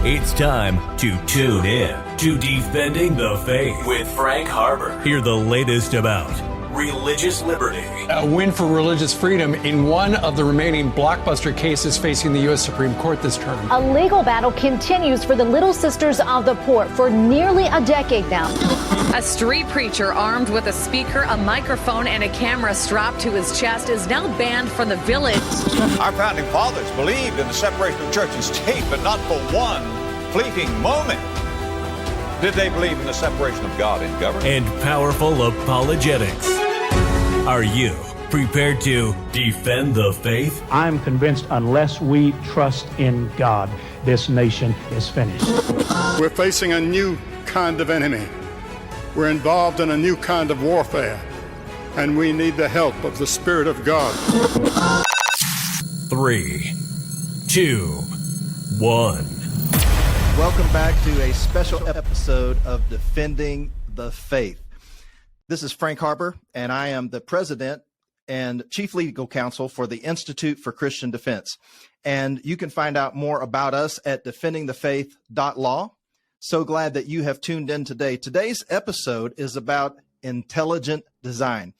It's time to tune in to Defending the Faith with Frank Harber. Hear the latest about religious liberty. A win for religious freedom in one of the remaining blockbuster cases facing the U.S. Supreme Court this term. A legal battle continues for the Little Sisters of the Poor for nearly a decade now. A street preacher armed with a speaker, a microphone, and a camera strapped to his chest is now banned from the village. Our founding fathers believed in the separation of church and state, but not for one fleeting moment did they believe in the separation of God and government. And powerful apologetics. Are you prepared to defend the faith? I'm convinced unless we trust in God, this nation is finished. We're facing a new kind of enemy. We're involved in a new kind of warfare, and we need the help of the Spirit of God. 3, 2, 1. Welcome back to a special episode of Defending the Faith. This is Frank Harber, and I am the president and chief legal counsel for the Institute for Christian Defense. And you can find out more about us at defendingthefaith.law. So glad that you have tuned in today. Today's episode is about intelligent design.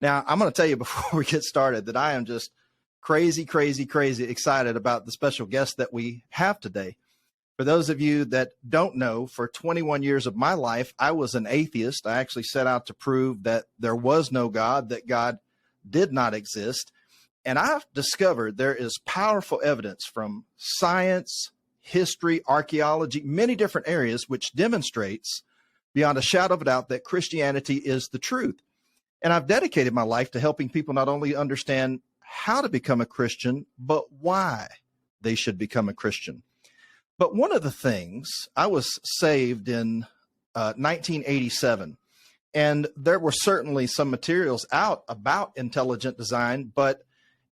Now, I'm going to tell you before we get started that I am just crazy excited about the special guest that we have today. For those of you that don't know, for 21 years of my life, I was an atheist. I actually set out to prove that there was no God, that God did not exist. And I've discovered there is powerful evidence from science, history, archaeology, many different areas, which demonstrates beyond a shadow of a doubt that Christianity is the truth. And I've dedicated my life to helping people not only understand how to become a Christian, but why they should become a Christian. But one of the things, I was saved in 1987, and there were certainly some materials out about intelligent design, but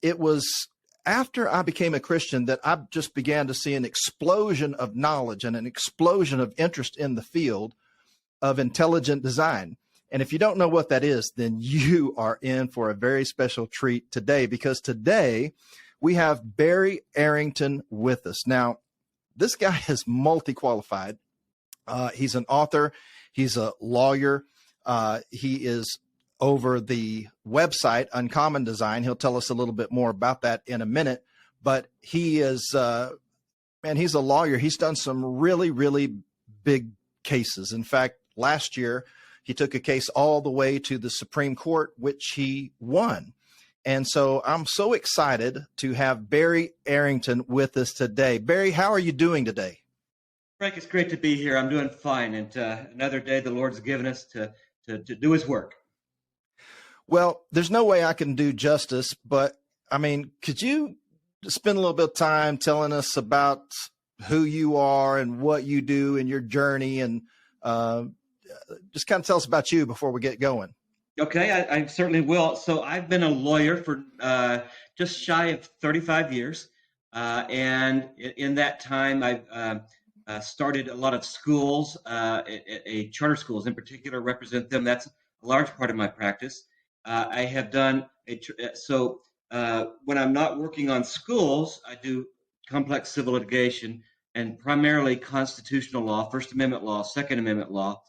it was after I became a Christian that I just began to see an explosion of knowledge and an explosion of interest in the field of intelligent design. And if you don't know what that is, then you are in for a very special treat today, because today we have Barry Arrington with us. Now, this guy is multi-qualified. He's an author. He's a lawyer. He is over the website Uncommon Design. He'll tell us a little bit more about that in a minute. But he is, he's a lawyer. He's done some really big cases. In fact, last year, he took a case all the way to the Supreme Court, which he won. And so I'm so excited to have Barry Arrington with us today. Barry, how are you doing today? Frank, it's great to be here. I'm doing fine. And another day the Lord's given us to do his work. Well, there's no way I can do justice, but I mean, could you spend a little bit of time telling us about who you are and what you do in your journey, and just kind of tell us about you before we get going? Okay, I certainly will. So I've been a lawyer for just shy of 35 years. And in that time, I've started a lot of schools, charter schools in particular, represent them. That's a large part of my practice. I have done, when I'm not working on schools, I do complex civil litigation and primarily constitutional law, First Amendment law, Second Amendment law.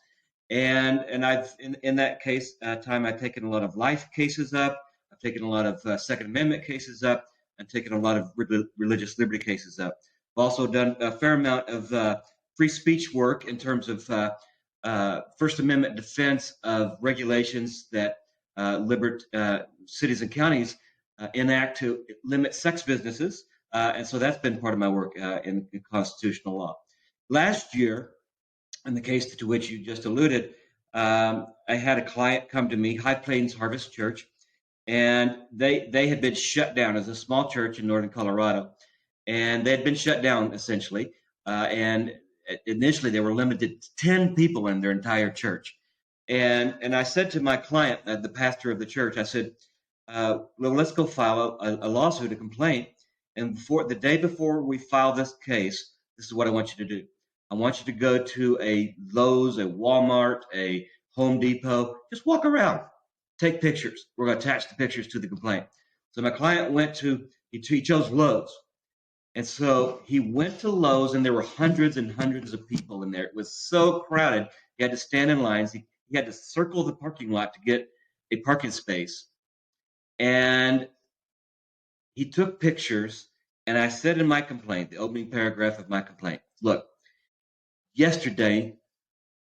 And I've, in that case time, I've taken a lot of life cases up. I've taken a lot of Second Amendment cases up. I've taken a lot of religious liberty cases up. I've also done a fair amount of free speech work in terms of First Amendment defense of regulations that cities and counties enact to limit sex businesses. And so that's been part of my work in constitutional law. Last year, in the case to which you just alluded, I had a client come to me, High Plains Harvest Church, and they had been shut down as a small church in northern Colorado, and they had been shut down essentially. And initially, they were limited to 10 people in their entire church. And I said to my client, the pastor of the church, I said, well, let's go file a lawsuit, a complaint. And the day before we file this case, this is what I want you to do. I want you to go to a Lowe's, a Walmart, a Home Depot. Just walk around, take pictures. We're going to attach the pictures to the complaint. So my client went to, he chose Lowe's. And so he went to Lowe's, and there were hundreds and hundreds of people in there. It was so crowded. He had to stand in lines. He had to circle the parking lot to get a parking space. And he took pictures, and I said in my complaint, the opening paragraph of my complaint, look, yesterday,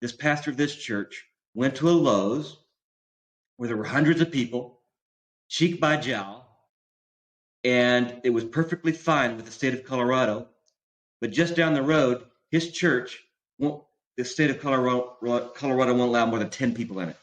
this pastor of this church went to a Lowe's where there were hundreds of people, cheek by jowl, and it was perfectly fine with the state of Colorado. But just down the road, his church, the state of Colorado won't allow more than 10 people in it.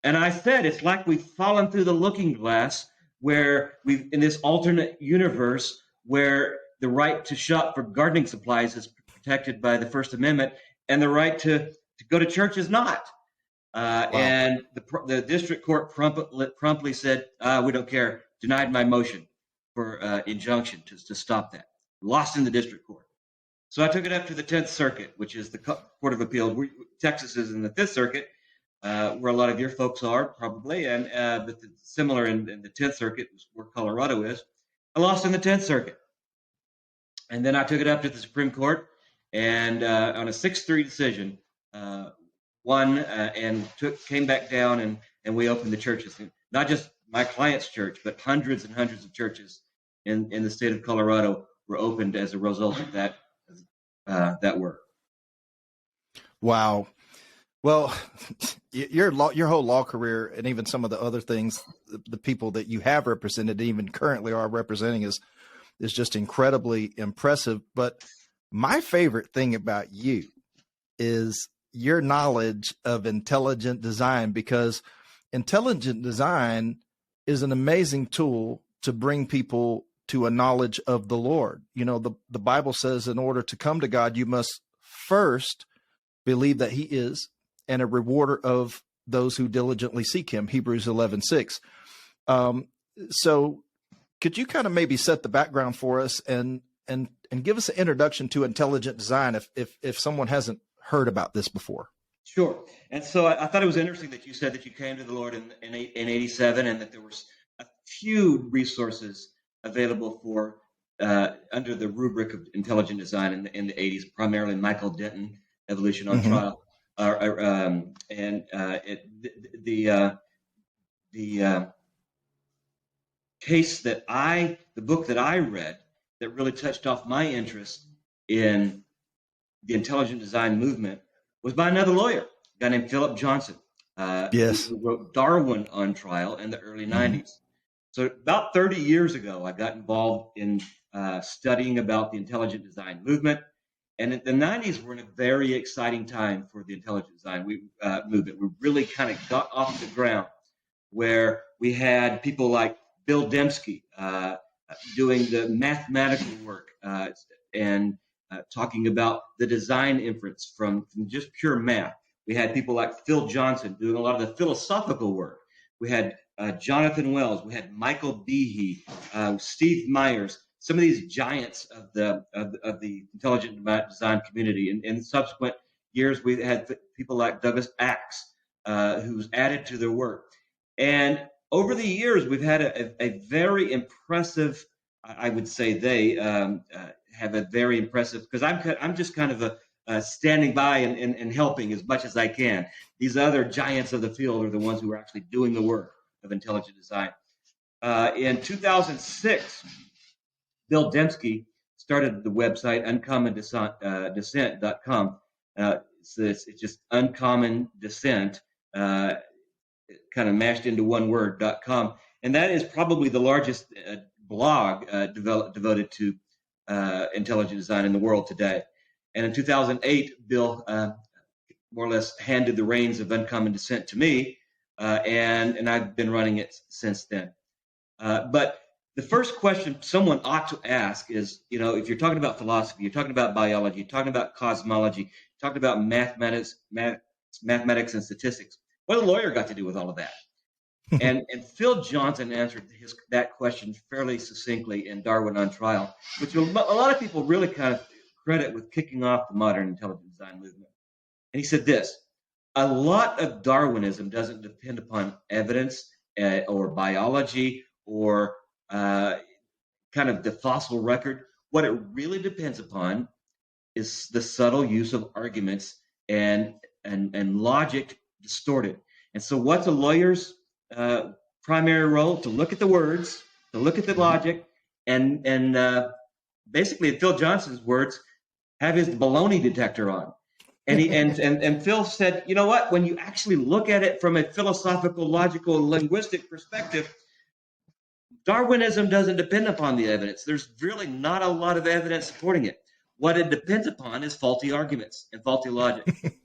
And I said, it's like we've fallen through the looking glass, where we've in this alternate universe where the right to shop for gardening supplies is protected by the First Amendment, and the right to go to church is not. Wow. And the district court promptly said, we don't care, denied my motion for injunction to stop that. Lost in the district court. So I took it up to the 10th Circuit, which is the Court of Appeal. Texas is in the 5th Circuit, where a lot of your folks are probably, and but similar in the 10th Circuit, where Colorado is. I lost in the 10th Circuit. And then I took it up to the Supreme Court, and on a 6-3 decision, won and came back down, and we opened the churches. Not just my client's church, but hundreds and hundreds of churches in the state of Colorado were opened as a result of that work. Wow. Well, your whole law career, and even some of the other things, the people that you have represented, even currently are representing, is just incredibly impressive. But my favorite thing about you is your knowledge of intelligent design, because intelligent design is an amazing tool to bring people to a knowledge of the Lord. You know, the Bible says in order to come to God, you must first believe that he is, and a rewarder of those who diligently seek him, Hebrews 11:6. So could you kind of maybe set the background for us and give us an introduction to intelligent design if someone hasn't heard about this before? Sure. And so I thought it was interesting that you said that you came to the Lord in 87, and that there was a few resources available for under the rubric of intelligent design in the 80s, primarily Michael Denton, Evolution on Trial. The case the book that I read that really touched off my interest in the intelligent design movement was by another lawyer, a guy named Philip Johnson. Yes. Who wrote Darwin on Trial in the early 90s. So about 30 years ago, I got involved in studying about the intelligent design movement. And in the 90s were in a very exciting time for the intelligent design movement. We really kind of got off the ground, where we had people like Bill Dembski doing the mathematical work and talking about the design inference from just pure math. We had people like Phil Johnson doing a lot of the philosophical work. We had Jonathan Wells. We had Michael Behe, Steve Myers. Some of these giants of the intelligent design community. In subsequent years, we had people like Douglas Axe, who's added to their work. And over the years, we've had a very impressive, I would say they have a very impressive, because I'm just kind of standing by and helping as much as I can. These other giants of the field are the ones who are actually doing the work of intelligent design. In 2006, Bill Dembski started the website uncommondescent.com. So it's just uncommon descent, kind of mashed into one word.com. And that is probably the largest blog devoted to intelligent design in the world today. And in 2008, Bill more or less handed the reins of Uncommon Descent to me, and I've been running it since then. But the first question someone ought to ask is, if you're talking about philosophy, you're talking about biology, you're talking about cosmology, you're talking about mathematics and statistics, what a lawyer got to do with all of that? and Phil Johnson answered that question fairly succinctly in Darwin on Trial, which a lot of people really kind of credit with kicking off the modern intelligent design movement. And he said this: a lot of Darwinism doesn't depend upon evidence or biology or kind of the fossil record. What it really depends upon is the subtle use of arguments and logic distorted. And so what's a lawyer's primary role? To look at the words, to look at the logic, and basically, in Phil Johnson's words, have his baloney detector on. And he and Phil said, you know what? When you actually look at it from a philosophical, logical, linguistic perspective, Darwinism doesn't depend upon the evidence. There's really not a lot of evidence supporting it. What it depends upon is faulty arguments and faulty logic.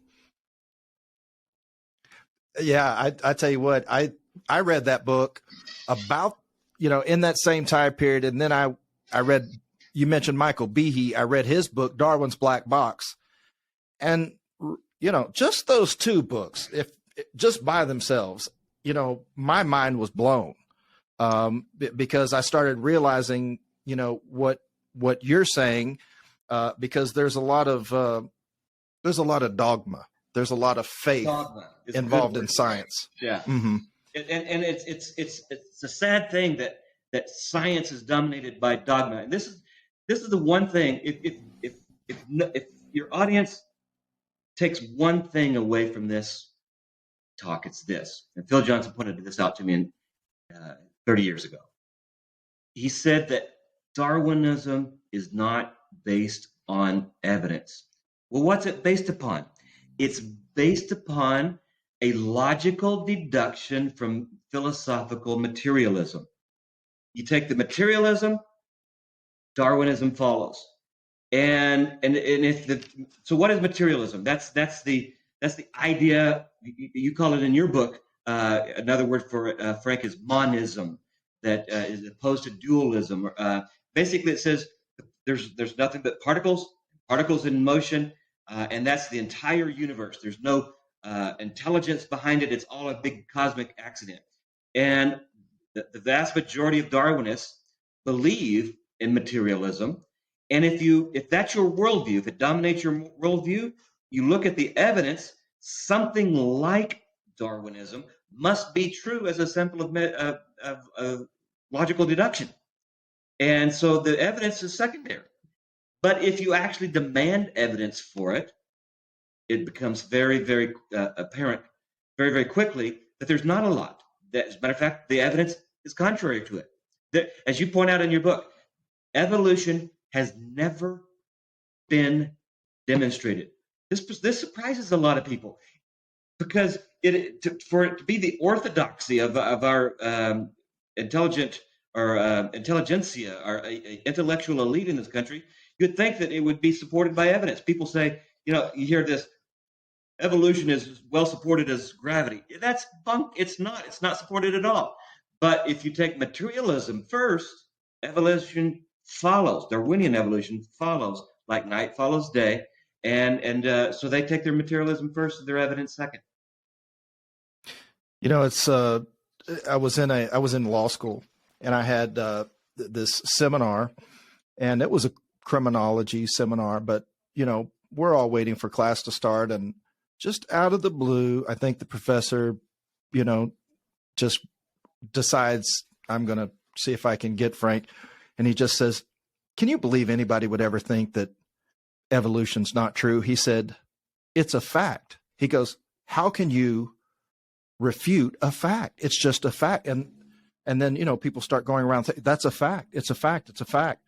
Yeah, I tell you what, I read that book about, in that same time period. And then I read, you mentioned Michael Behe. I read his book, Darwin's Black Box. And, just those two books, if just by themselves, my mind was blown. Because I started realizing, what you're saying, because there's a lot of dogma. There's a lot of faith involved in science. Yeah. Mm-hmm. And it's a sad thing that science is dominated by dogma. And this is the one thing, if your audience takes one thing away from this talk, it's this. And Phil Johnson pointed this out to me 30 years ago. He said that Darwinism is not based on evidence. Well, what's it based upon? It's based upon a logical deduction from philosophical materialism. You take the materialism, Darwinism follows. And so what is materialism? That's the idea. You call it in your book. Another word for it, Frank, is monism, that is opposed to dualism. Basically, it says there's nothing but particles in motion, and that's the entire universe. There's no intelligence behind it. It's all a big cosmic accident. And the vast majority of Darwinists believe in materialism. And if that's your worldview, if it dominates your worldview, you look at the evidence, something like Darwinism must be true as a sample of logical deduction. And so the evidence is secondary. But if you actually demand evidence for it, it becomes very, very apparent very, very quickly that there's not a lot. As a matter of fact, the evidence is contrary to it. As you point out in your book, evolution has never been demonstrated. This surprises a lot of people, because for it to be the orthodoxy of our intelligent or intelligentsia, our intellectual elite in this country, you'd think that it would be supported by evidence. People say, you hear this, evolution is as well supported as gravity. That's bunk. It's not. It's not supported at all. But if you take materialism first, evolution follows. Darwinian evolution follows, like night follows day. And so they take their materialism first and their evidence second. It's I was in law school, and I had this seminar, and it was a criminology seminar, but we're all waiting for class to start, and just out of the blue, I think the professor, just decides, I'm going to see if I can get Frank, and he just says, "Can you believe anybody would ever think that evolution's not true?" He said, "It's a fact." He goes, "How can you refute a fact? It's just a fact." And then, people start going around saying, "That's a fact. It's a fact. It's a fact."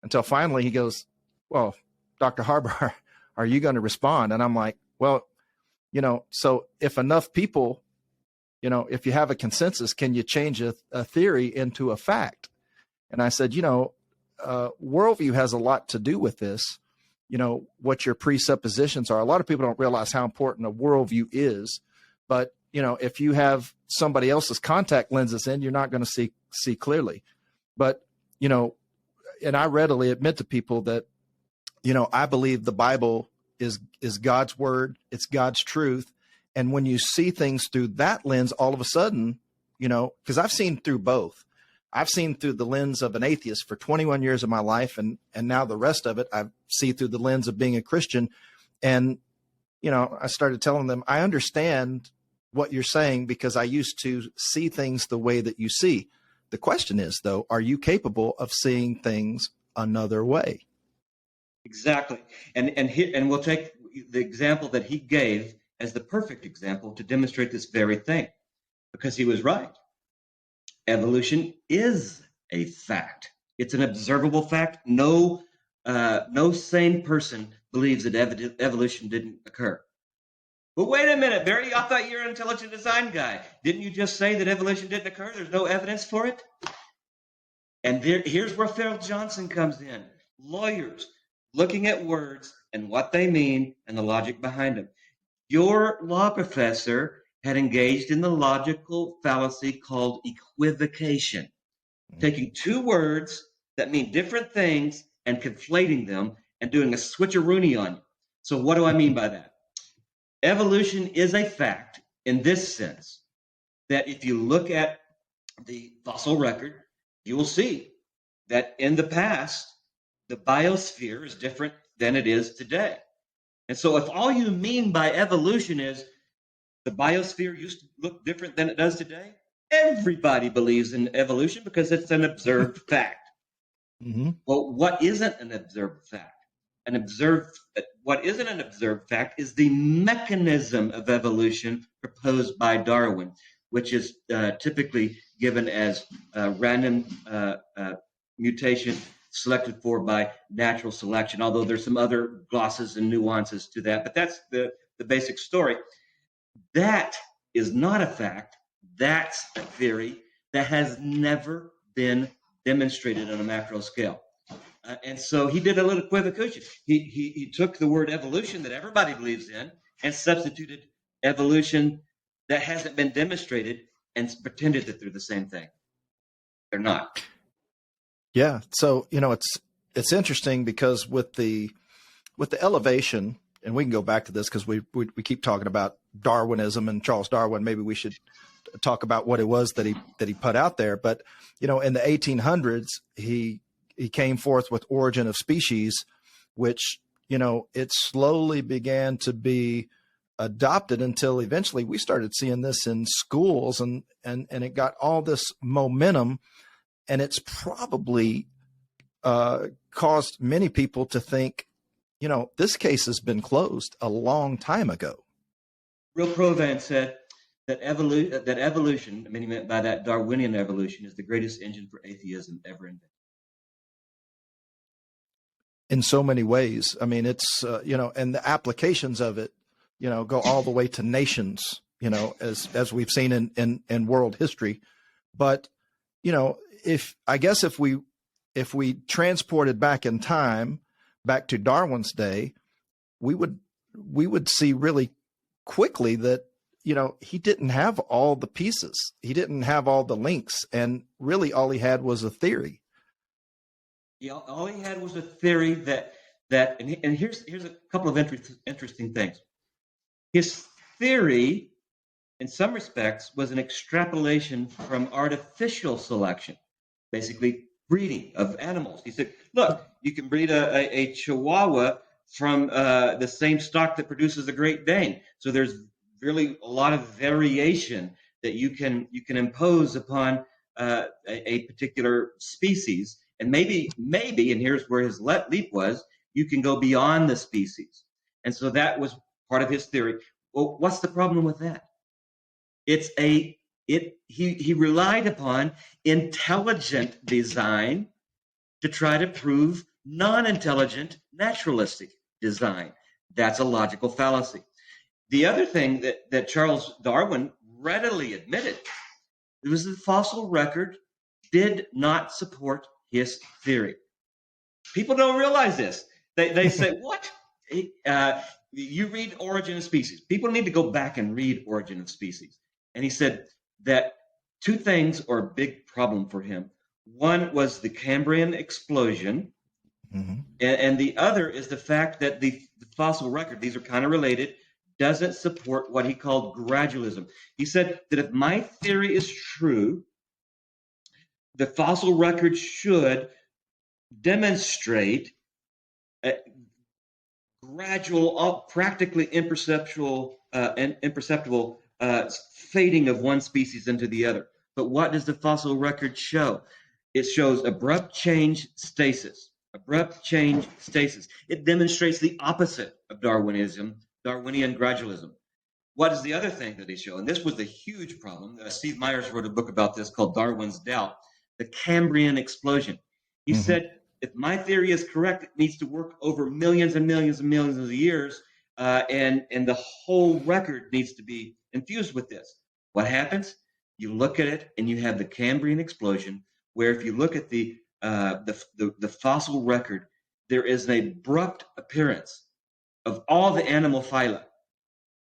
Until finally he goes, "Well, Dr. Harber, are you going to respond?" And I'm like, well, so if enough people, if you have a consensus, can you change a theory into a fact? And I said, worldview has a lot to do with this. What your presuppositions are. A lot of people don't realize how important a worldview is, but if you have somebody else's contact lenses in, you're not going to see clearly. But and I readily admit to people that I believe the Bible is God's word. It's God's truth. And when you see things through that lens, all of a sudden, because I've seen through both. I've seen through the lens of an atheist for 21 years of my life. And now the rest of it, I see through the lens of being a Christian. And, I started telling them, I understand what you're saying because I used to see things the way that you see. The question is, though, are you capable of seeing things another way. Exactly. And we'll take the example that he gave as the perfect example to demonstrate this very thing, because he was right. Evolution is a fact. It's an observable fact. No sane person believes that evolution didn't occur. But wait a minute, Barry, I thought you're an intelligent design guy. Didn't you just say that evolution didn't occur? There's no evidence for it? And here's where Phil Johnson comes in. Lawyers looking at words and what they mean and the logic behind them. Your law professor had engaged in the logical fallacy called equivocation, taking two words that mean different things and conflating them and doing a switcheroonie on you. So what do I mean by that? Evolution is a fact in this sense, that if you look at the fossil record, you will see that in the past, the biosphere is different than it is today. And so if all you mean by evolution is the biosphere used to look different than it does today, everybody believes in evolution because it's an observed fact. Mm-hmm. Well, what isn't an observed fact? What isn't an observed fact is the mechanism of evolution proposed by Darwin, which is typically given as random mutation selected for by natural selection, although there's some other glosses and nuances to that. But that's the basic story. That is not a fact. That's a theory that has never been demonstrated on a macro scale. And so he did a little equivocation. He took the word evolution that everybody believes in and substituted evolution that hasn't been demonstrated and pretended that they're the same thing. They're not. Yeah. So, it's interesting because with the elevation, and we can go back to this because we keep talking about Darwinism and Charles Darwin. Maybe we should talk about what it was that he put out there. But, in the 1800s, he came forth with Origin of Species, which, it slowly began to be adopted until eventually we started seeing this in schools and it got all this momentum, and it's probably caused many people to think, this case has been closed a long time ago. Real Provan said that evolution, I mean, he meant by that Darwinian evolution, is the greatest engine for atheism ever invented. In so many ways. I mean, it's, and the applications of it, go all the way to nations, as we've seen in world history. But, if we transported back in time, back to Darwin's day, we would see really quickly that, he didn't have all the pieces. He didn't have all the links. And really all he had was a theory. Yeah, all he had was a theory and here's a couple of interesting things. His theory, in some respects, was an extrapolation from artificial selection, basically breeding of animals. He said, look, you can breed a Chihuahua from the same stock that produces a Great Dane. So there's really a lot of variation that you can impose upon a particular species. And maybe, and here's where his leap was, you can go beyond the species. And so that was part of his theory. Well, what's the problem with that? He relied upon intelligent design to try to prove non-intelligent naturalistic design. That's a logical fallacy. The other thing that Charles Darwin readily admitted was the fossil record did not support his theory. People don't realize this. They say, what? You read Origin of Species. People need to go back and read Origin of Species. And he said that two things are a big problem for him. One was the Cambrian explosion, and the other is the fact that the fossil record, these are kind of related, doesn't support what he called gradualism. He said that if my theory is true, the fossil record should demonstrate a gradual, practically imperceptible fading of one species into the other. But what does the fossil record show? It shows abrupt change, stasis. Abrupt change, stasis. It demonstrates the opposite of Darwinism, Darwinian gradualism. What is the other thing that he showed? And this was a huge problem. Steve Myers wrote a book about this called Darwin's Doubt, the Cambrian explosion. He said, if my theory is correct, it needs to work over millions and millions and millions of years, and the whole record needs to be infused with this. What happens? You look at it, and you have the Cambrian explosion, where if you look at the fossil record, there is an abrupt appearance of all the animal phyla,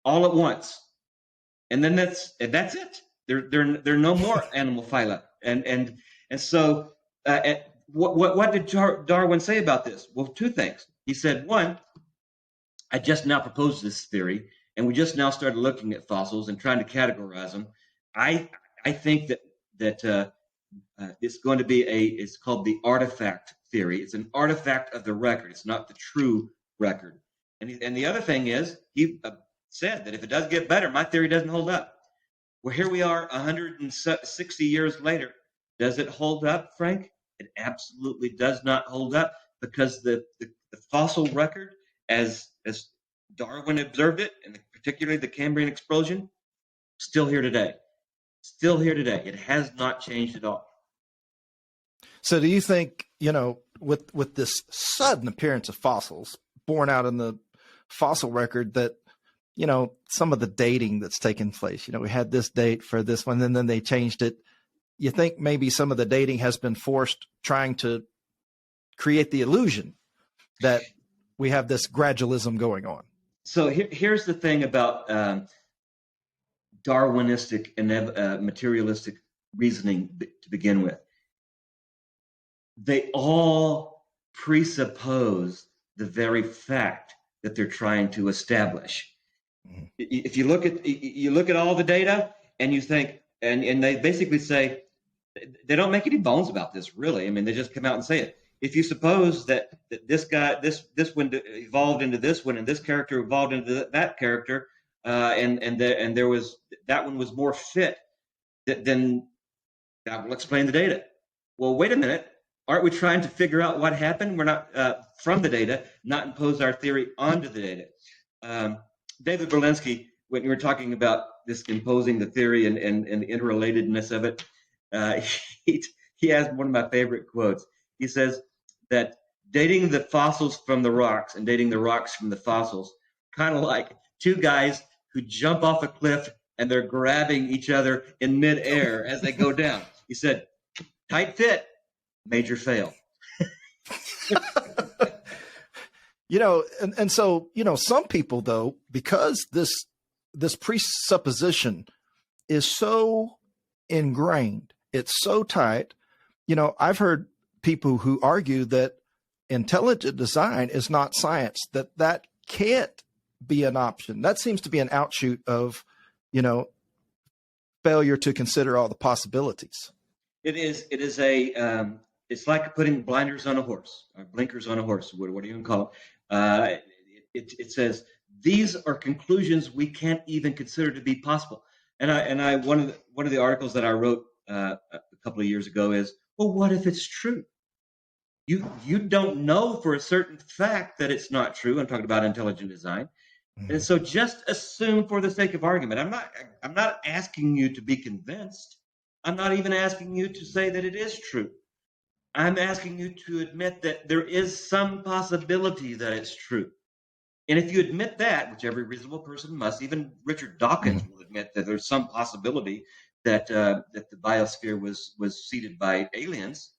all at once, and then that's it. There are no more animal phyla, and so what did Darwin say about this? Well, two things. He said, one, I just now proposed this theory, and we just now started looking at fossils and trying to categorize them. I think that it's going to be it's called the artifact theory. It's an artifact of the record. It's not the true record. And the other thing is, he said that if it does get better, my theory doesn't hold up. Well, here we are 160 years later. Does it hold up, Frank? It absolutely does not hold up, because the fossil record, as Darwin observed it, and particularly the Cambrian explosion, still here today. Still here today. It has not changed at all. So do you think, with this sudden appearance of fossils born out in the fossil record, that, some of the dating that's taken place, we had this date for this one, and then they changed it. You think maybe some of the dating has been forced, trying to create the illusion that we have this gradualism going on? So here's the thing about Darwinistic and materialistic reasoning to begin with. They all presuppose the very fact that they're trying to establish. If you look at all the data, and you think, and they basically say, they don't make any bones about this, really. I mean, they just come out and say it. If you suppose that this guy, this one evolved into this one, and this character evolved into that character, and there was, that one was more fit, then that will explain the data. Well, wait a minute. Aren't we trying to figure out what happened? We're not from the data, not impose our theory onto the data. David Berlinski, when you were talking about this imposing the theory and the interrelatedness of it, he has one of my favorite quotes. He says that dating the fossils from the rocks and dating the rocks from the fossils, kind of like two guys who jump off a cliff and they're grabbing each other in midair as they go down. He said, tight fit, major fail. And so, some people, though, because this presupposition is so ingrained, it's so tight, I've heard people who argue that intelligent design is not science, that can't be an option. That seems to be an outshoot of, failure to consider all the possibilities. It is it's like putting blinders on a horse, or blinkers on a horse. What do you even call it? It says, these are conclusions we can't even consider to be possible. And I one of the articles that I wrote a couple of years ago is, well, what if it's true? You don't know for a certain fact that it's not true. I'm talking about intelligent design. Mm-hmm. And so just assume, for the sake of argument. I'm not asking you to be convinced. I'm not even asking you to say that it is true. I'm asking you to admit that there is some possibility that it's true. And if you admit that, which every reasonable person must, even Richard Dawkins will admit that there's some possibility that the biosphere was seeded by aliens.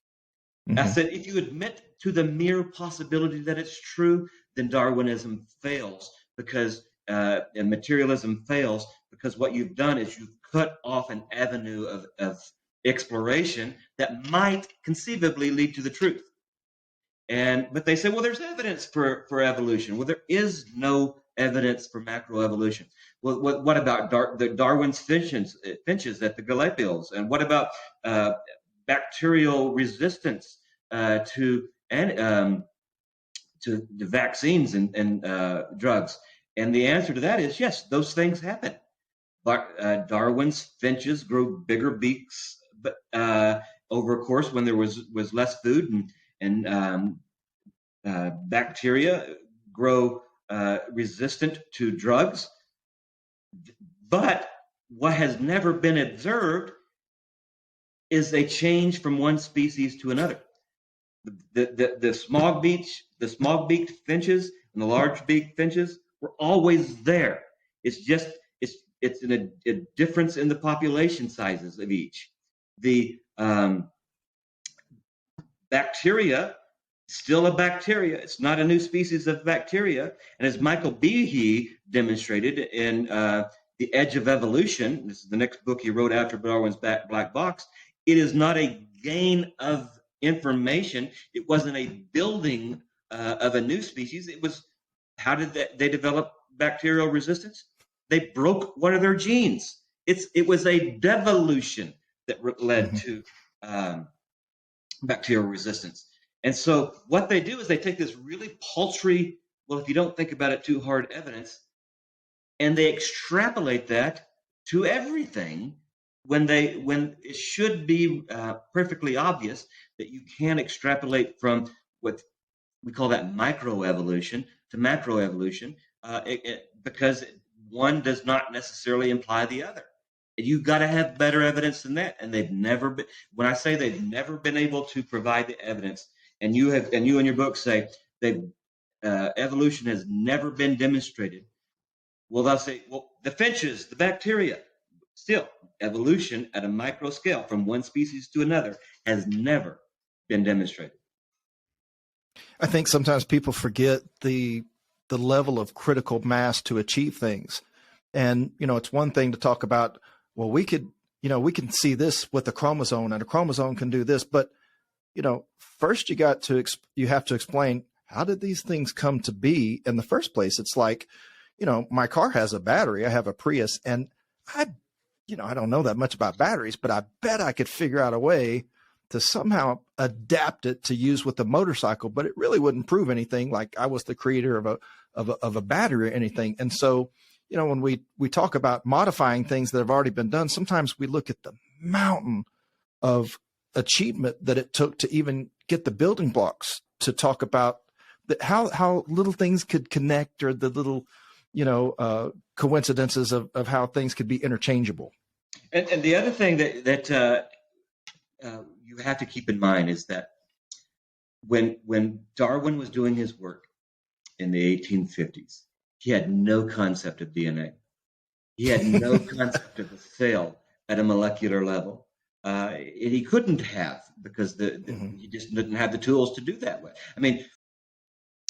Mm-hmm. I said, if you admit to the mere possibility that it's true, then Darwinism fails, because and materialism fails, because what you've done is you've cut off an avenue of exploration that might conceivably lead to the truth. But they say, well, there's evidence for evolution. Well, there is no evidence for macroevolution. Well, what about the Darwin's finches at the Galapagos? And what about bacterial resistance to the vaccines and drugs? And the answer to that is yes, those things happen. But Darwin's finches grow bigger beaks, but over a course when there was less food, and bacteria grow resistant to drugs. But what has never been observed is a change from one species to another. The smog-beaked finches and the large-beaked finches were always there. It's just it's a difference in the population sizes of each. The bacteria, still a bacteria. It's not a new species of bacteria. And as Michael Behe demonstrated in The Edge of Evolution, this is the next book he wrote after Darwin's Black Box, it is not a gain of information. It wasn't a building of a new species. It was, how did they develop bacterial resistance? They broke one of their genes. It was a devolution that led to bacterial resistance. And so what they do is they take this really paltry, well, if you don't think about it too hard, evidence, and they extrapolate that to everything when it should be perfectly obvious that you can extrapolate from what we call that microevolution to macroevolution, because one does not necessarily imply the other. You've got to have better evidence than that, and they've never been. When I say they've never been able to provide the evidence, and you in your book say evolution has never been demonstrated. Well, they'll say, well, the finches, the bacteria, still evolution at a micro scale from one species to another has never been demonstrated. I think sometimes people forget the level of critical mass to achieve things. And, it's one thing to talk about, well, we can see this with a chromosome, and a chromosome can do this. But, first you have to explain, how did these things come to be in the first place? It's like, my car has a battery. I have a Prius, and I don't know that much about batteries, but I bet I could figure out a way to somehow adapt it to use with a motorcycle, but it really wouldn't prove anything like I was the creator of a battery or anything. And so, when we talk about modifying things that have already been done, sometimes we look at the mountain of achievement that it took to even get the building blocks to talk about how little things could connect, or the little, coincidences of how things could be interchangeable. And the other thing that you have to keep in mind is that when Darwin was doing his work in the 1850s, he had no concept of DNA. He had no concept of a cell at a molecular level. He couldn't have, because he just didn't have the tools to do that way. I mean,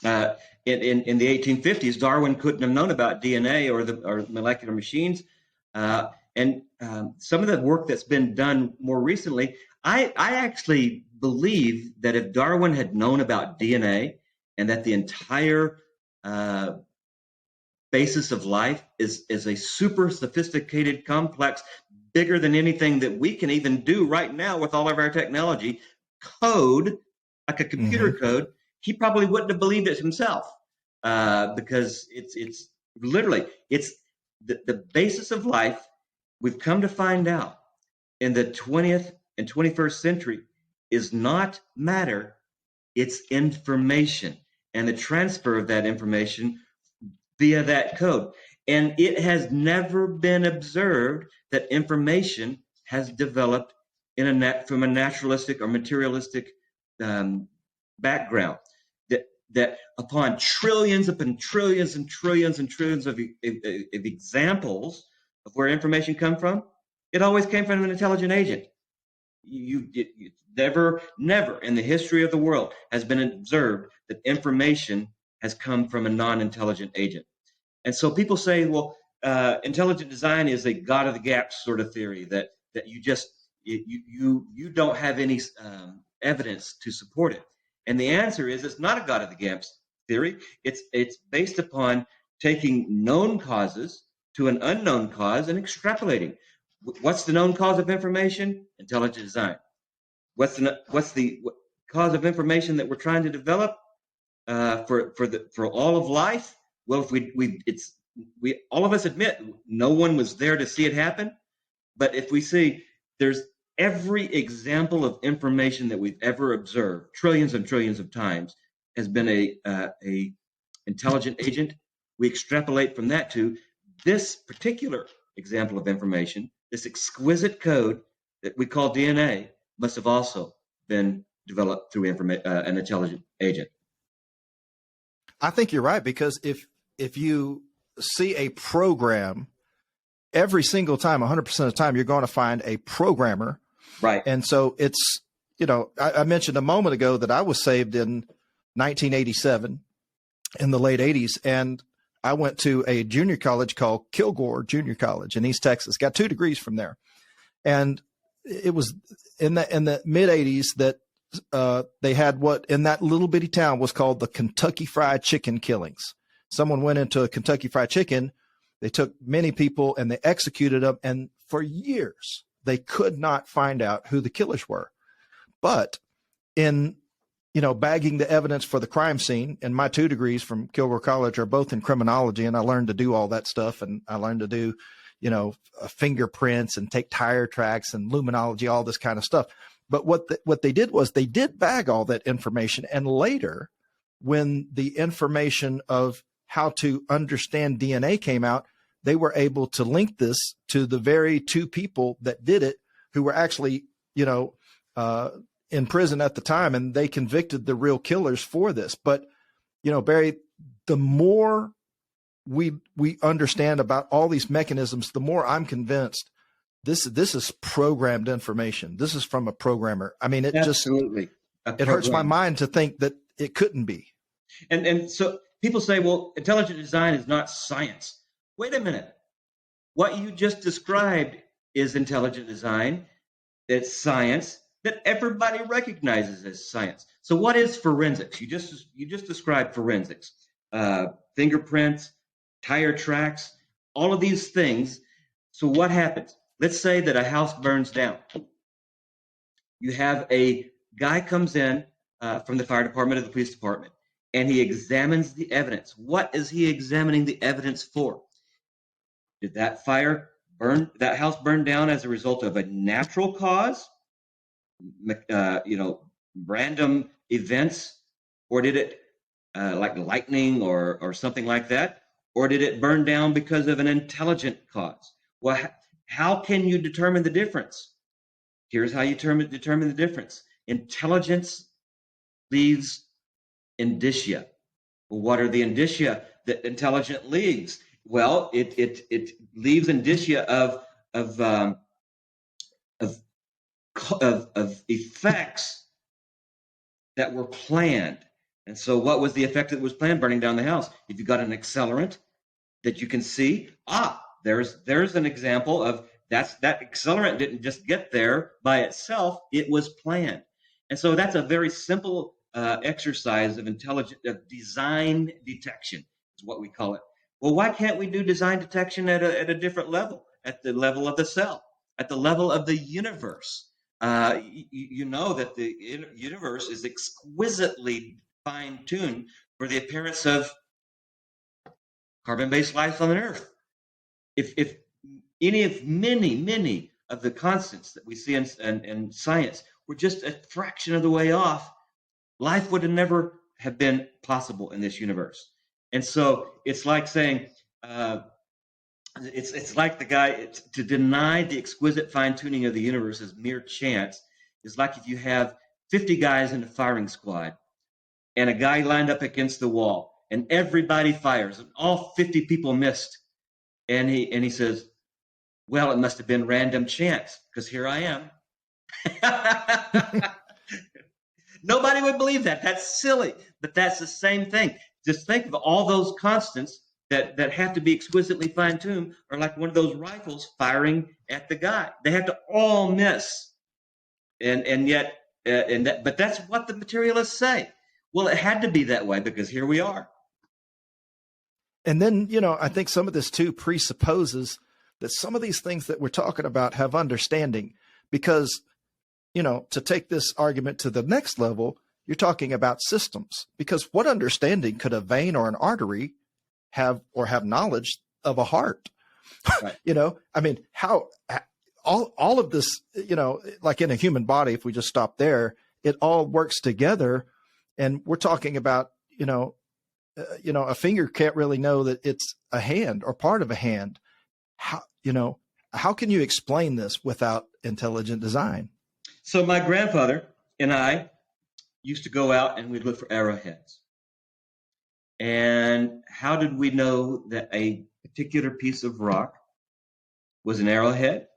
in the 1850s, Darwin couldn't have known about DNA or molecular machines. And some of the work that's been done more recently, I actually believe that if Darwin had known about DNA, and that the entire basis of life is a super sophisticated, complex, bigger than anything that we can even do right now with all of our technology, code, like a computer code, he probably wouldn't have believed it himself, because it's literally the basis of life. We've come to find out in the 20th and 21st century is not matter, it's information, and the transfer of that information via that code. And it has never been observed that information has developed from a naturalistic or materialistic background. That upon trillions upon trillions and trillions and trillions of examples of where information come from, it always came from an intelligent agent. Never in the history of the world has been observed that information has come from a non-intelligent agent. And so people say, well, intelligent design is a God of the gaps sort of theory, that you don't have any evidence to support it. And the answer is, it's not a God of the gaps theory. It's based upon taking known causes to an unknown cause and extrapolating. What's the known cause of information? Intelligent design. What's the cause of information that we're trying to develop for all of life? Well, if we all of us admit no one was there to see it happen, but if we see there's every example of information that we've ever observed, trillions and trillions of times, has been a intelligent agent. We extrapolate from that to this particular example of information, this exquisite code that we call DNA must have also been developed through an intelligent agent. I think you're right, because if you see a program, every single time, 100% of the time, you're going to find a programmer. Right. And so it's, I mentioned a moment ago that I was saved in 1987 in the late 80s. And I went to a junior college called Kilgore Junior College in East Texas, got 2 degrees from there. And it was in the mid 80s that they had what in that little bitty town was called the Kentucky Fried Chicken killings. Someone went into a Kentucky Fried Chicken. They took many people and they executed them. And for years, they could not find out who the killers were. But in, bagging the evidence for the crime scene, and my 2 degrees from Kilgore College are both in criminology, and I learned to do all that stuff. And I learned to do, fingerprints and take tire tracks and luminology, all this kind of stuff. But what they did was they did bag all that information. And later, when the information of how to understand DNA came out, they were able to link this to the very 2 people that did it, who were actually, in prison at the time, and they convicted the real killers for this. But, Barry, the more we understand about all these mechanisms, the more I'm convinced this is programmed information. This is from a programmer. I mean, it Absolutely. It hurts my mind to think that it couldn't be. And so people say, well, intelligent design is not science. Wait a minute. What you just described is intelligent design. It's science that everybody recognizes as science. So what is forensics? You just described forensics. Fingerprints, tire tracks, all of these things. So what happens? Let's say that a house burns down. You have a guy comes in from the fire department or the police department, and he examines the evidence. What is he examining the evidence for? Did that house burn down as a result of a natural cause, random events, or did it like lightning or something like that? Or did it burn down because of an intelligent cause? Well, how can you determine the difference? Here's how you determine the difference. Intelligence leaves indicia. Well, what are the indicia that intelligent leaves? Well, it leaves indicia of effects that were planned. And so what was the effect that was planned? Burning down the house. If you got an accelerant that you can see, there's an example of that accelerant didn't just get there by itself, it was planned. And so that's a very simple exercise of design detection is what we call it. Well, why can't we do design detection at a different level, at the level of the cell, at the level of the universe? You know that the universe is exquisitely fine-tuned for the appearance of carbon-based life on Earth. If many of the constants that we see in science were just a fraction of the way off, life would never have been possible in this universe. And so it's like saying, it's like the guy, to deny the exquisite fine-tuning of the universe as mere chance is like if you have 50 guys in a firing squad and a guy lined up against the wall and everybody fires and all 50 people missed. And he says, well, it must have been random chance because here I am. Nobody would believe that. That's silly. But that's the same thing. Just think of all those constants that have to be exquisitely fine-tuned are like one of those rifles firing at the guy. They have to all miss. But that's what the materialists say. Well, it had to be that way because here we are. And then, I think some of this too presupposes that some of these things that we're talking about have understanding because, to take this argument to the next level, you're talking about systems because what understanding could a vein or an artery have knowledge of a heart? Right. How all of this, like in a human body, if we just stop there, it all works together And we're talking about, a finger can't really know that it's a hand or part of a hand. How can you explain this without intelligent design? So my grandfather and I used to go out and we'd look for arrowheads. And how did we know that a particular piece of rock was an arrowhead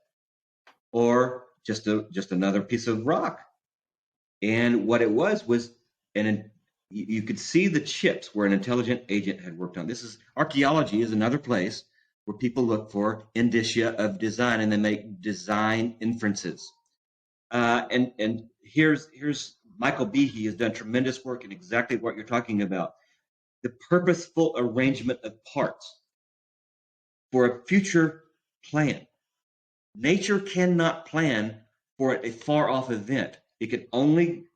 or just another piece of rock? And what it was you could see the chips where an intelligent agent had worked on. Archaeology is another place where people look for indicia of design, and they make design inferences. And here's Michael Behe has done tremendous work in exactly what you're talking about. The purposeful arrangement of parts for a future plan. Nature cannot plan for a far-off event. It can only,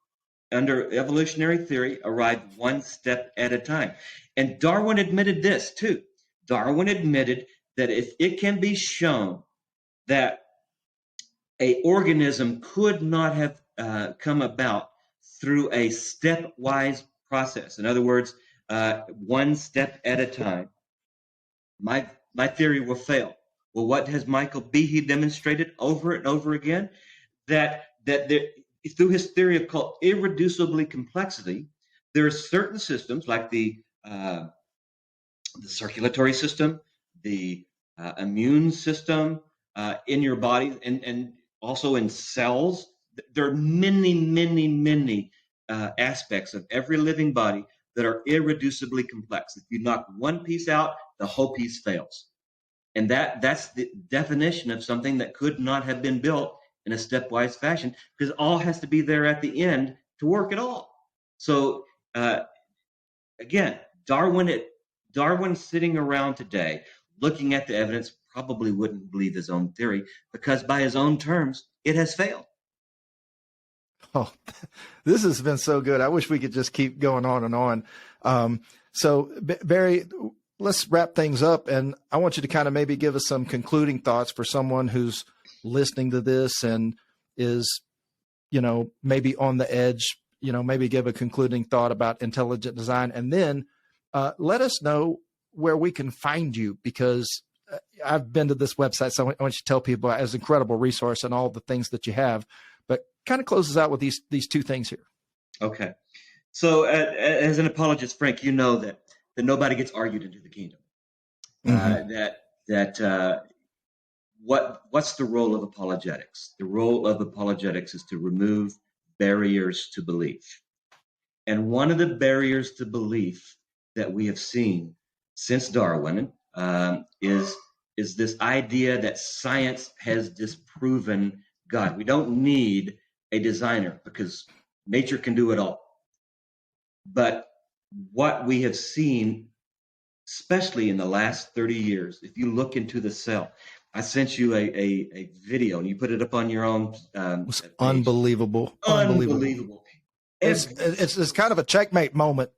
under evolutionary theory, arrive one step at a time. And Darwin admitted this too. Darwin admitted that if it can be shown that an organism could not have come about through a stepwise process, in other words, one step at a time, my theory will fail. Well, what has Michael Behe demonstrated over and over again? That through his theory of called irreducibly complexity, there are certain systems like the circulatory system, the immune system in your body, and also in cells. There are many aspects of every living body that are irreducibly complex. If you knock one piece out, the whole piece fails. And that's the definition of something that could not have been built in a stepwise fashion, because all has to be there at the end to work at all. So again, Darwin sitting around today looking at the evidence probably wouldn't believe his own theory, because by his own terms, it has failed. Oh, this has been so good. I wish we could just keep going on and on. So Barry, let's wrap things up. And I want you to kind of maybe give us some concluding thoughts for someone who's listening to this and is, maybe on the edge, maybe give a concluding thought about intelligent design. And then let us know where we can find you, because I've been to this website. So I want you to tell people it's an incredible resource and all the things that you have, but kind of closes out with these two things here. Okay. So as an apologist, Frank, you know that nobody gets argued into the kingdom. Mm-hmm. What's the role of apologetics? The role of apologetics is to remove barriers to belief. And one of the barriers to belief that we have seen since Darwin is this idea that science has disproven God. We don't need a designer because nature can do it all. But what we have seen, especially in the last 30 years, if you look into the cell, I sent you a video and you put it up on your own. It's unbelievable. Unbelievable. It's kind of a checkmate moment.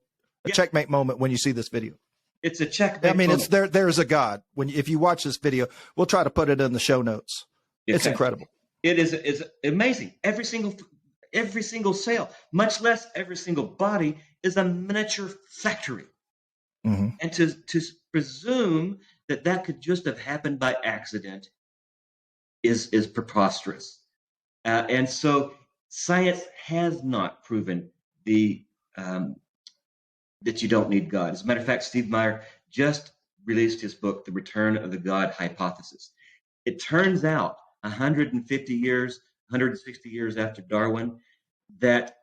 Checkmate moment when you see this video. It's a checkmate. I mean, it's there's a God. If you watch this video, we'll try to put it in the show notes. Okay. It's incredible. It's amazing. Every single cell, much less every single body, is a miniature factory. Mm-hmm. And to presume that could just have happened by accident is preposterous. And so science has not proven that you don't need God. As a matter of fact, Steve Meyer just released his book, The Return of the God Hypothesis. It turns out 150 years, 160 years after Darwin, that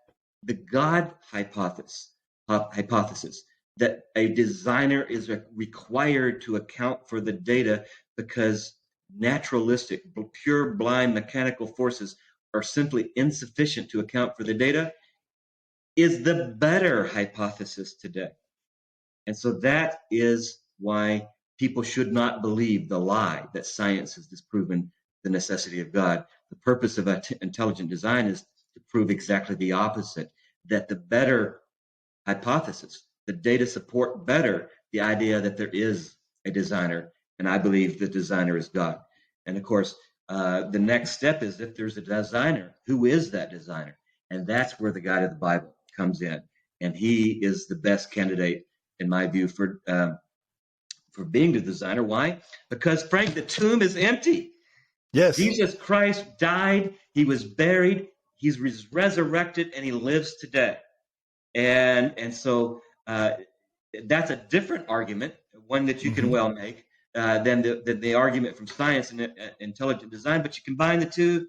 the God hypothesis, that a designer is required to account for the data because naturalistic, pure, blind mechanical forces are simply insufficient to account for the data, is the better hypothesis today. And so that is why people should not believe the lie that science has disproven the necessity of God. The purpose of intelligent design is to prove exactly the opposite, that the better hypothesis, the data support better the idea that there is a designer, and I believe the designer is God. And of course, the next step is, if there's a designer, who is that designer? And that's where the God of the Bible comes in. and he is the best candidate, in my view, for being the designer. Why? Because, Frank, the tomb is empty. Yes. Jesus Christ died. He was buried. He's resurrected, and he lives today. And so that's a different argument, one that you can well make than the argument from science and intelligent design. But you combine the two.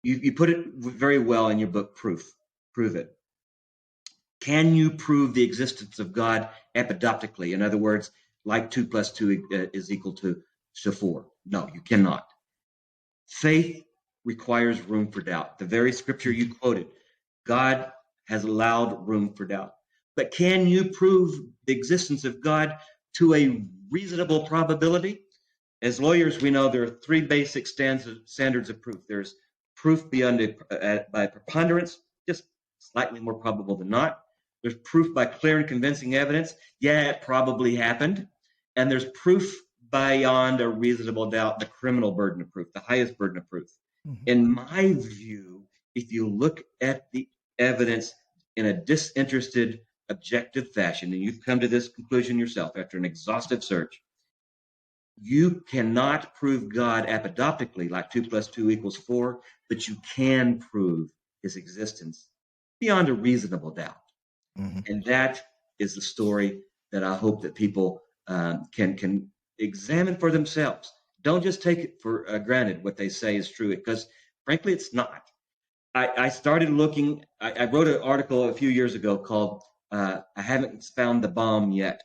You put it very well in your book, Proof. Prove it. Can you prove the existence of God epidoptically? In other words, like 2 + 2 is equal to 4. No, you cannot. Faith requires room for doubt. The very scripture you quoted, God has allowed room for doubt. But can you prove the existence of God to a reasonable probability? As lawyers, we know there are 3 basic standards of proof. There's proof by preponderance, just slightly more probable than not. There's proof by clear and convincing evidence. Yeah, it probably happened. And there's proof beyond a reasonable doubt, the criminal burden of proof, the highest burden of proof. In my view, if you look at the evidence in a disinterested, objective fashion, and you've come to this conclusion yourself after an exhaustive search, you cannot prove God epidoptically, like 2 + 2 = 4, but you can prove his existence beyond a reasonable doubt. And that is the story that I hope that people can examine for themselves. Don't just take it for granted what they say is true, because frankly, it's not. I started looking, I wrote an article a few years ago called I Haven't Found the Bomb Yet.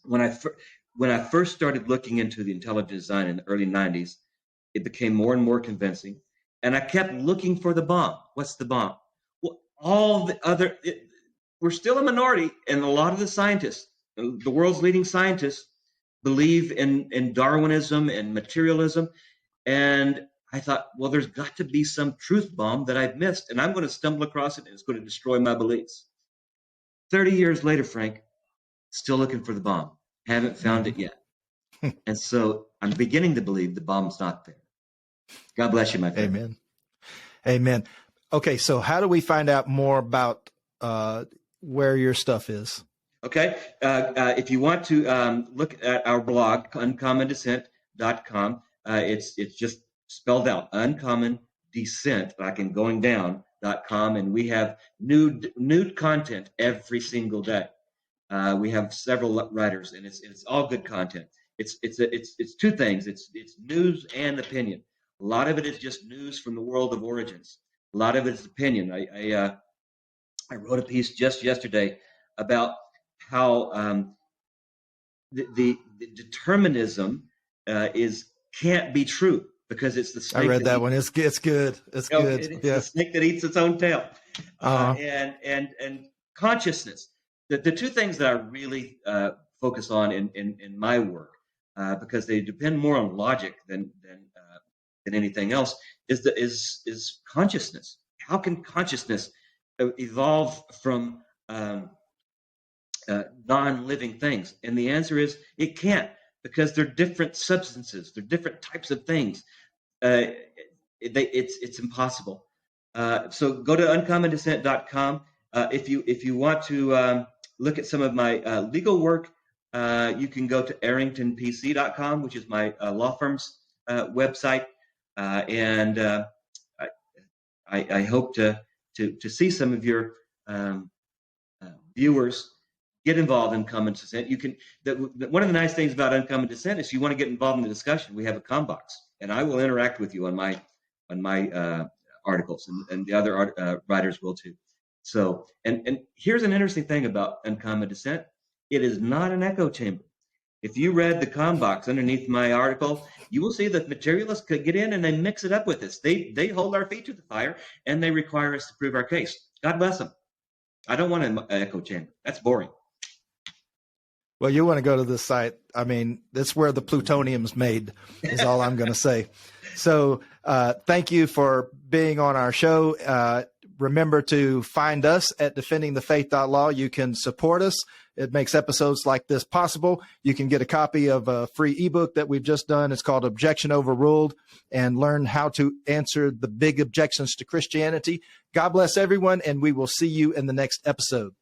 When I first started looking into the intelligent design in the early 90s, it became more and more convincing. And I kept looking for the bomb. What's the bomb? Well, all the other, we're still a minority, and a lot of the scientists, the world's leading scientists, believe in Darwinism and materialism. And I thought, well, there's got to be some truth bomb that I've missed, and I'm going to stumble across it, and it's going to destroy my beliefs. 30 years later, Frank, still looking for the bomb. Haven't found it yet. And so I'm beginning to believe the bomb's not there. God bless you, my friend. Amen. Amen. Okay, so how do we find out more about where your stuff is? Okay, if you want to look at our blog, uncommondescent.com, it's just spelled out, uncommon descent, like in going down.com, and we have new content every single day. We have several writers, and it's all good content. It's 2 things. It's news and opinion. A lot of it is just news from the world of origins. A lot of it is opinion. I wrote a piece just yesterday about how the determinism can't be true because it's the snake. I read that one. It's good. It's good. It's the snake that eats its own tail. And consciousness. The 2 things that I really focus on in my work, because they depend more on logic than anything else, is consciousness. How can consciousness evolve from non-living things? And the answer is it can't, because they're different substances, they're different types of things. It's impossible. So go to uncommondescent.com. If you want to look at some of my legal work, you can go to arringtonpc.com, which is my law firm's website. And I hope to see some of your viewers get involved in Uncommon Descent. You can. One of the nice things about Uncommon Descent is you want to get involved in the discussion. We have a com box, and I will interact with you on my articles, and the other writers will too. So, and here's an interesting thing about Uncommon Descent. It is not an echo chamber. If you read the com box underneath my article, you will see that materialists could get in and they mix it up with us. They hold our feet to the fire, and they require us to prove our case. God bless them. I don't want an echo chamber. That's boring. Well, you want to go to this site. I mean, that's where the plutonium's made, is all I'm going to say. So thank you for being on our show. Remember to find us at defendingthefaith.law. You can support us. It makes episodes like this possible. You can get a copy of a free ebook that we've just done. It's called Objection Overruled, and learn how to answer the big objections to Christianity. God bless everyone, and we will see you in the next episode.